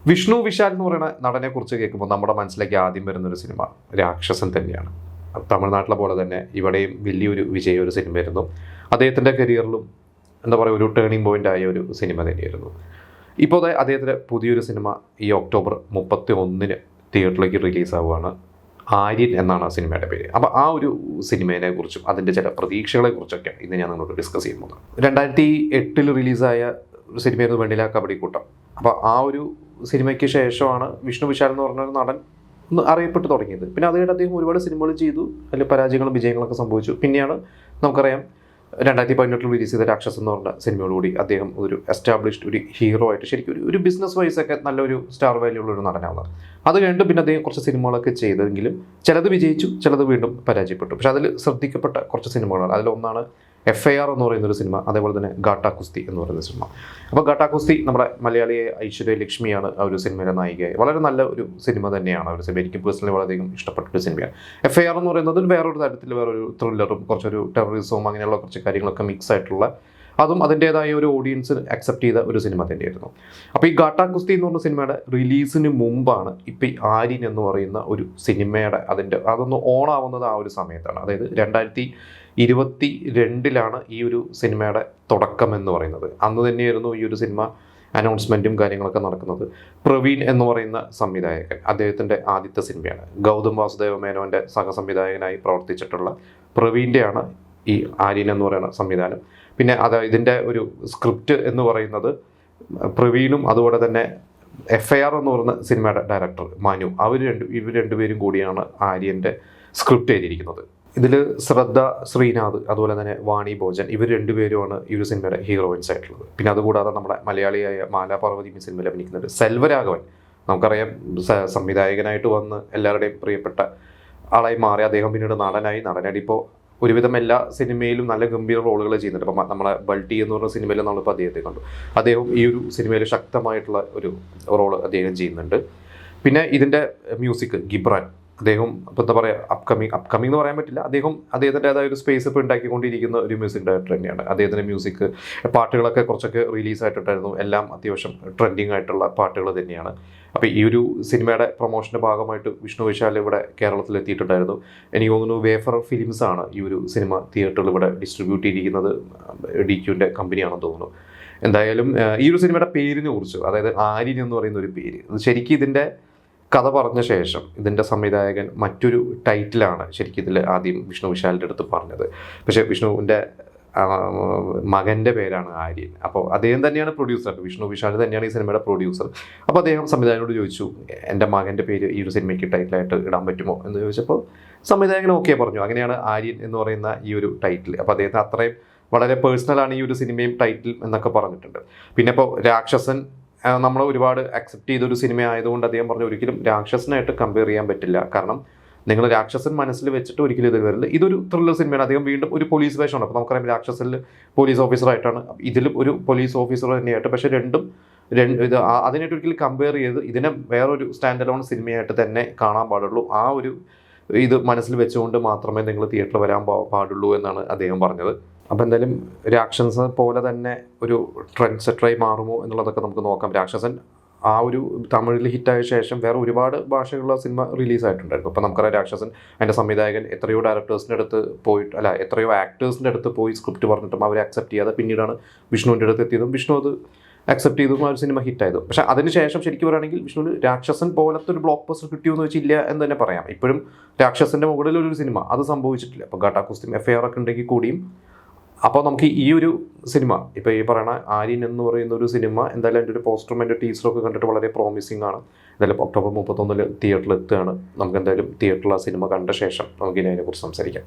വിഷ്ണു വിശാൽ എന്ന് പറയുന്ന നടനെ കുറിച്ച് കേൾക്കുമ്പോൾ നമ്മുടെ മനസ്സിലേക്ക് ആദ്യം വരുന്നൊരു സിനിമ രാക്ഷസൻ തന്നെയാണ്. തമിഴ്നാട്ടിലെ പോലെ തന്നെ ഇവിടെയും വലിയൊരു ഒരു സിനിമയായിരുന്നു. അദ്ദേഹത്തിൻ്റെ കരിയറിലും എന്താ പറയുക ഒരു ടേണിംഗ് പോയിൻ്റ് ആയ ഒരു സിനിമ തന്നെയായിരുന്നു. ഇപ്പോൾ അദ്ദേഹത്തിൻ്റെ പുതിയൊരു സിനിമ ഈ ഒക്ടോബർ 31 തിയേറ്ററിലേക്ക് റിലീസാവുകയാണ്. ആര്യൻ എന്നാണ് ആ സിനിമയുടെ പേര്. അപ്പോൾ ആ ഒരു സിനിമയെ കുറിച്ചും അതിൻ്റെ ചില പ്രതീക്ഷകളെ കുറിച്ചൊക്കെ ഇന്ന് ഞാൻ നിങ്ങളോട് ഡിസ്കസ് ചെയ്യുന്നത്. 2008 റിലീസായ ഒരു സിനിമയായിരുന്നു വെണ്ണില കബഡിക്കൂട്ടം. അപ്പോൾ ആ ഒരു സിനിമയ്ക്ക് ശേഷമാണ് വിഷ്ണു വിശാൽ എന്ന് പറഞ്ഞൊരു നടൻ ഒന്ന് അറിയപ്പെട്ട് തുടങ്ങിയത്. പിന്നെ അതുകൊണ്ട് അദ്ദേഹം ഒരുപാട് സിനിമകൾ ചെയ്തു, അതിൽ പരാജയങ്ങളും വിജയങ്ങളൊക്കെ സംഭവിച്ചു. പിന്നെയാണ് നമുക്കറിയാം 2018 റിലീസ് ചെയ്ത രാക്ഷസൻ എന്ന് പറഞ്ഞ സിനിമയോടുകൂടി അദ്ദേഹം ഒരു എസ്റ്റാബ്ലിഷ്ഡ് ഒരു ഹീറോ ആയിട്ട് ശരിക്കും ഒരു ബിസിനസ് വൈസൊക്കെ നല്ലൊരു സ്റ്റാർ വാല്യൂ ഉള്ള ഒരു നടനാവുന്നത്. അത് കഴിഞ്ഞിട്ട് പിന്നെ അദ്ദേഹം കുറച്ച് സിനിമകളൊക്കെ ചെയ്തെങ്കിലും ചിലത് വിജയിച്ചു, ചിലത് വീണ്ടും പരാജയപ്പെട്ടു. പക്ഷെ അതിൽ ശ്രദ്ധിക്കപ്പെട്ട കുറച്ച് സിനിമകളാണ്. അതിലൊന്നാണ് FIR എന്ന് പറയുന്നൊരു സിനിമ, അതേപോലെ തന്നെ ഗാട്ടാ കുസ്തി എന്ന് പറയുന്ന സിനിമ. അപ്പോൾ ഗാട്ടാ കുസ്തി നമ്മുടെ മലയാളിയെ ഐശ്വര്യ ലക്ഷ്മിയാണ് ആ ഒരു സിനിമയിലെ നായികയായി. വളരെ നല്ല ഒരു സിനിമ തന്നെയാണ് ആ ഒരു സിനിമ. എനിക്ക് പേഴ്സണലി വളരെയധികം ഇഷ്ടപ്പെട്ടൊരു സിനിമയാണ്. FIR എന്ന് പറയുന്നത് വേറൊരു തരത്തിൽ വേറൊരു ത്രില്ലറും കുറച്ചൊരു ടെററിസവും അങ്ങനെയുള്ള കുറച്ച് കാര്യങ്ങളൊക്കെ മിക്സ് ആയിട്ടുള്ള, അതും അതിൻ്റേതായ ഒരു ഓഡിയൻസ് അക്സെപ്റ്റ് ചെയ്ത ഒരു സിനിമ തന്നെയായിരുന്നു. അപ്പോൾ ഈ ഗാട്ടാ കുസ്തി എന്ന് പറഞ്ഞ സിനിമയുടെ റിലീസിന് മുമ്പാണ് ഇപ്പോൾ ഈ ആര്യൻ എന്ന് പറയുന്ന ഒരു സിനിമയുടെ അതൊന്ന് ഓണാവുന്നത് ആ ഒരു സമയത്താണ്. അതായത് 2022 ഈ ഒരു സിനിമയുടെ തുടക്കം എന്ന് പറയുന്നത്. അന്ന് തന്നെയായിരുന്നു ഈ ഒരു സിനിമ അനൗൺസ്മെൻറ്റും കാര്യങ്ങളൊക്കെ നടക്കുന്നത്. പ്രവീൺ എന്ന് പറയുന്ന സംവിധായകൻ, അദ്ദേഹത്തിൻ്റെ ആദ്യത്തെ സിനിമയാണ്. ഗൗതം വാസുദേവ മേനോൻ്റെ സഹസംവിധായകനായി പ്രവർത്തിച്ചിട്ടുള്ള പ്രവീണിൻ്റെയാണ് ഈ ആര്യൻ എന്ന് പറയുന്ന സംവിധാനം. പിന്നെ ഇതിൻ്റെ ഒരു സ്ക്രിപ്റ്റ് എന്ന് പറയുന്നത് പ്രവീണും അതുപോലെ തന്നെ FIR എന്ന് പറയുന്ന സിനിമയുടെ ഡയറക്ടർ മനു, ഇവർ രണ്ടുപേരും കൂടിയാണ് ആര്യൻ്റെ സ്ക്രിപ്റ്റ് എഴുതിയിരിക്കുന്നത്. ഇതിൽ ശ്രദ്ധ ശ്രീനാഥ് അതുപോലെ തന്നെ വാണി ഭോജൻ ഇവർ രണ്ടുപേരുമാണ് ഈ ഒരു സിനിമയുടെ ഹീറോയിൻസ് ആയിട്ടുള്ളത്. പിന്നെ അതുകൂടാതെ നമ്മുടെ മലയാളിയായ മാലാപാർവതി ഈ സിനിമയിൽ അഭിനയിക്കുന്നുണ്ട്. സെൽവരാഘവൻ, നമുക്കറിയാം സംവിധായകനായിട്ട് വന്ന് എല്ലാവരുടെയും പ്രിയപ്പെട്ട ആളായി മാറി അദ്ദേഹം പിന്നീട് നടനായിട്ട് ഇപ്പോൾ ഒരുവിധം എല്ലാ സിനിമയിലും നല്ല ഗംഭീര റോളുകൾ ചെയ്യുന്നുണ്ട്. അപ്പം നമ്മളെ ബൾട്ടി എന്ന് പറഞ്ഞ സിനിമയിൽ നമ്മളിപ്പോൾ അദ്ദേഹത്തെ കണ്ടു. അദ്ദേഹം ഈ ഒരു സിനിമയിൽ ശക്തമായിട്ടുള്ള ഒരു റോള് അദ്ദേഹം ചെയ്യുന്നുണ്ട്. പിന്നെ ഇതിൻ്റെ മ്യൂസിക് ഗിബ്രാൻ, അദ്ദേഹം ഇപ്പോൾ എന്താ പറയുക അപ്കമിങ് എന്ന് പറയാൻ പറ്റില്ല, അദ്ദേഹത്തിൻ്റെതായ ഒരു സ്പേസ് ഇപ്പോൾ ഉണ്ടാക്കിക്കൊണ്ടിരിക്കുന്ന ഒരു മ്യൂസിക് ഡയറക്ടർ തന്നെയാണ്. അദ്ദേഹത്തിൻ്റെ മ്യൂസിക് പാട്ടുകളൊക്കെ കുറച്ചൊക്കെ റിലീസായിട്ടുണ്ടായിരുന്നു. എല്ലാം അത്യാവശ്യം ട്രെൻഡിങ് ആയിട്ടുള്ള പാട്ടുകൾ തന്നെയാണ്. അപ്പോൾ ഈ ഒരു സിനിമയുടെ പ്രൊമോഷൻ്റെ ഭാഗമായിട്ട് വിഷ്ണു വിശാൽ ഇവിടെ കേരളത്തിൽ എത്തിയിട്ടുണ്ടായിരുന്നു. എനിക്ക് തോന്നുന്നു വേഫർ ഫിലിംസ് ആണ് ഈ ഒരു സിനിമ തിയേറ്ററിൽ ഇവിടെ ഡിസ്ട്രിബ്യൂട്ട് ചെയ്തിരിക്കുന്നത്. DQൻ്റെ കമ്പനിയാണെന്ന് തോന്നുന്നു. എന്തായാലും ഈ ഒരു സിനിമയുടെ പേരിനെ കുറിച്ച്, അതായത് ആര്യൻ എന്ന് പറയുന്ന ഒരു പേര്, ശരിക്കും ഇതിൻ്റെ കഥ പറഞ്ഞ ശേഷം ഇതിൻ്റെ സംവിധായകൻ മറ്റൊരു ടൈറ്റിലാണ് ശരിക്കും ഇതിൽ ആദ്യം വിഷ്ണു വിശാലിൻ്റെ അടുത്ത് പറഞ്ഞത്. പക്ഷേ വിഷ്ണുവിൻ്റെ മകൻ്റെ പേരാണ് ആര്യൻ. അപ്പോൾ അദ്ദേഹം തന്നെയാണ് പ്രൊഡ്യൂസർ, വിഷ്ണു വിശാൽ തന്നെയാണ് ഈ സിനിമയുടെ പ്രൊഡ്യൂസർ. അപ്പോൾ അദ്ദേഹം സംവിധായകനോട് ചോദിച്ചു, എൻ്റെ മകൻ്റെ പേര് ഈ ഒരു സിനിമയ്ക്ക് ടൈറ്റിലായിട്ട് ഇടാൻ പറ്റുമോ എന്ന് ചോദിച്ചപ്പോൾ സംവിധായകൻ ഓക്കെ പറഞ്ഞു. അങ്ങനെയാണ് ആര്യൻ എന്ന് പറയുന്ന ഈ ഒരു ടൈറ്റിൽ. അപ്പോൾ അദ്ദേഹത്തിന് അത്രയും വളരെ പേഴ്സണലാണ് ഈ ഒരു സിനിമയും ടൈറ്റിൽ എന്നൊക്കെ പറഞ്ഞിട്ടുണ്ട്. പിന്നെ ഇപ്പോൾ രാക്ഷസൻ നമ്മൾ ഒരുപാട് അക്സെപ്റ്റ് ചെയ്തൊരു സിനിമ ആയതുകൊണ്ട് അദ്ദേഹം പറഞ്ഞു ഒരിക്കലും രാക്ഷസനായിട്ട് കമ്പയർ ചെയ്യാൻ പറ്റില്ല. കാരണം നിങ്ങൾ രാക്ഷസൻ മനസ്സിൽ വെച്ചിട്ട് ഒരിക്കലും ഇത് വരില്ല. ഇതൊരു ത്രില്ലർ സിനിമയാണ്. അദ്ദേഹം വീണ്ടും ഒരു പോലീസ് വേഷമാണ്. അപ്പോൾ നമുക്കറിയാം രാക്ഷസനിൽ പോലീസ് ഓഫീസറായിട്ടാണ്, ഇതിലും ഒരു പോലീസ് ഓഫീസർ തന്നെയായിട്ട്. പക്ഷേ അതിനായിട്ട് ഒരിക്കലും കമ്പയർ ചെയ്ത് ഇതിനെ വേറൊരു സ്റ്റാൻഡ് അലോൺ സിനിമയായിട്ട് തന്നെ കാണാൻ പാടുള്ളൂ. ആ ഒരു ഇത് മനസ്സിൽ വെച്ചുകൊണ്ട് മാത്രമേ നിങ്ങൾ തിയേറ്ററിൽ വരാൻ പാടുള്ളൂ എന്നാണ് അദ്ദേഹം പറഞ്ഞത്. അപ്പോൾ എന്തായാലും രാക്ഷസൻ പോലെ തന്നെ ഒരു ട്രെൻഡ് സെറ്ററായി മാറുമോ എന്നുള്ളതൊക്കെ നമുക്ക് നോക്കാം. രാക്ഷസൻ ആ ഒരു തമിഴിൽ ഹിറ്റായ ശേഷം വേറെ ഒരുപാട് ഭാഷകളുള്ള സിനിമ റിലീസായിട്ടുണ്ടായിരുന്നു. അപ്പോൾ നമുക്കറിയാം രാക്ഷസൻ അതിൻ്റെ സംവിധായകൻ എത്രയോ ഡയറക്ടേഴ്സിൻ്റെ അടുത്ത് എത്രയോ ആക്ടേഴ്സിൻ്റെ അടുത്ത് പോയി സ്ക്രിപ്റ്റ് പറഞ്ഞിട്ടും അവരെ അക്സെപ്റ്റ് ചെയ്യാതെ പിന്നീടാണ് വിഷ്ണുവിൻ്റെ അടുത്ത് എത്തിയതും വിഷ്ണു അത് അക്സെപ്റ്റ് ചെയ്തതും ആ ഒരു സിനിമ ഹിറ്റായതും. പക്ഷേ അതിനുശേഷം ശരിക്കും പറയുകയാണെങ്കിൽ വിഷ്ണുവിന് രാക്ഷസൻ പോലത്തെ ഒരു ബ്ലോക്ക് ബസ്റ്റർ കിട്ടിയെന്ന് വെച്ചില്ല എന്ന് തന്നെ പറയാം. ഇപ്പോഴും രാക്ഷസൻ്റെ മുകളിലൊരു സിനിമ അത് സംഭവിച്ചിട്ടില്ല. അപ്പോൾ ഗാട്ടാ കുസ്തിയും FIR ഒക്കെ ഉണ്ടെങ്കിൽ കൂടിയും അപ്പോൾ നമുക്ക് ഈ ഒരു സിനിമ ഇപ്പോൾ ഈ പറയുന്ന ആര്യൻ എന്ന് പറയുന്ന ഒരു സിനിമ എന്തായാലും അതിൻ്റെ ഒരു പോസ്റ്ററും അതിൻ്റെ ടീസറൊക്കെ കണ്ടിട്ട് വളരെ പ്രോമിസിംഗ് ആണ്. എന്തായാലും ഒക്ടോബർ 31 തിയേറ്ററിൽ എത്തുകയാണ്. നമുക്ക് എന്തായാലും തിയേറ്ററിൽ ആ സിനിമ കണ്ട ശേഷം നമുക്ക് ഇനി അതിനെക്കുറിച്ച് സംസാരിക്കാം.